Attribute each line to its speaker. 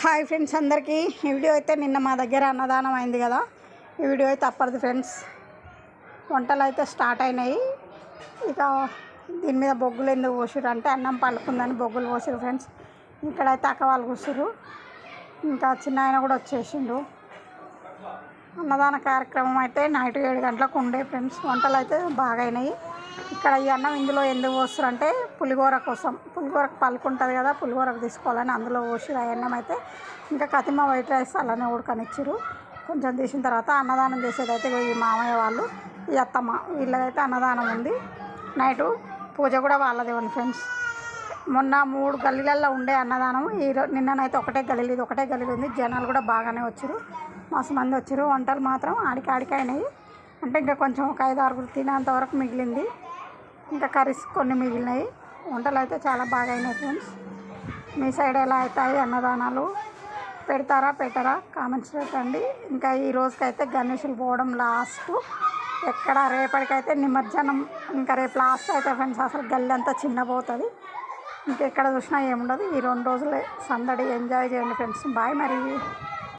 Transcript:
Speaker 1: Hi friends అందరికీ ఈ video అయితే నిన్న మా దగ్గర అన్నదానం అయింది కదా. ఈ వీడియో అయితే తప్పదు ఫ్రెండ్స్. వంటలు అయితే స్టార్ట్ అయినాయి. ఇక దీని మీద బొగ్గులు ఎందుకు పోసిరు అంటే అన్నం పలుకుందని బొగ్గులు పోసిరు ఫ్రెండ్స్. ఇక్కడైతే అక్క వాళ్ళు కూర్చురు, ఇంకా చిన్న ఆయన కూడా వచ్చేసిండు. అన్నదాన కార్యక్రమం అయితే నైట్ 7 గంటలకు ఉండే ఫ్రెండ్స్. వంటలు అయితే బాగా అయినాయి. ఇక్కడ ఈ అన్నం ఇందులో ఎందుకు పోస్తారు అంటే పులిహోర కోసం, పులిహోరకు పలుకుంటుంది కదా, పులిహోరకు తీసుకోవాలని అందులో పోసిరు ఆ అన్నం అయితే. ఇంకా కతిమ వైట్ రైస్ అలానే ఉడకనిచ్చారు. కొంచెం తీసిన తర్వాత అన్నదానం చేసేదైతే ఈ మామయ్య వాళ్ళు, ఈ అత్తమ్మ వీళ్ళదైతే అన్నదానం ఉంది. నైటు పూజ కూడా వాళ్ళదే ఉంది ఫ్రెండ్స్. మొన్న 3 గల్లీలలో ఉండే అన్నదానం నిన్ననైతే ఒకటే గల్లీలు, ఇది ఒకటే గల్లీలు ఉంది. జనాలు కూడా బాగానే వచ్చారు, మస్తు మంది వచ్చారు. వంటలు మాత్రం ఆడికి అయినాయి. అంటే ఇంకా కొంచెం ఒక 5-6 తినేంత వరకు మిగిలింది. ఇంకా కర్రీస్ కొన్ని మిగిలినాయి. వంటలు అయితే చాలా బాగా అయినాయి ఫ్రెండ్స్. మీ సైడ్ ఎలా అవుతాయి అన్నదానాలు? పెడతారా పెట్టరా కామెంట్స్ పెట్టండి. ఇంకా ఈ రోజుకైతే గణేషులు పోవడం లాస్ట్. ఎక్కడ రేపటికైతే నిమజ్జనం, ఇంకా రేపు లాస్ట్ అయితే ఫ్రెండ్స్. అసలు గల్లీ అంతా చిన్నపోతుంది, ఇంకెక్కడ చూసినా ఏముండదు. ఈ 2 రోజులే సందడి, ఎంజాయ్ చేయండి ఫ్రెండ్స్. బాయ్ మరి.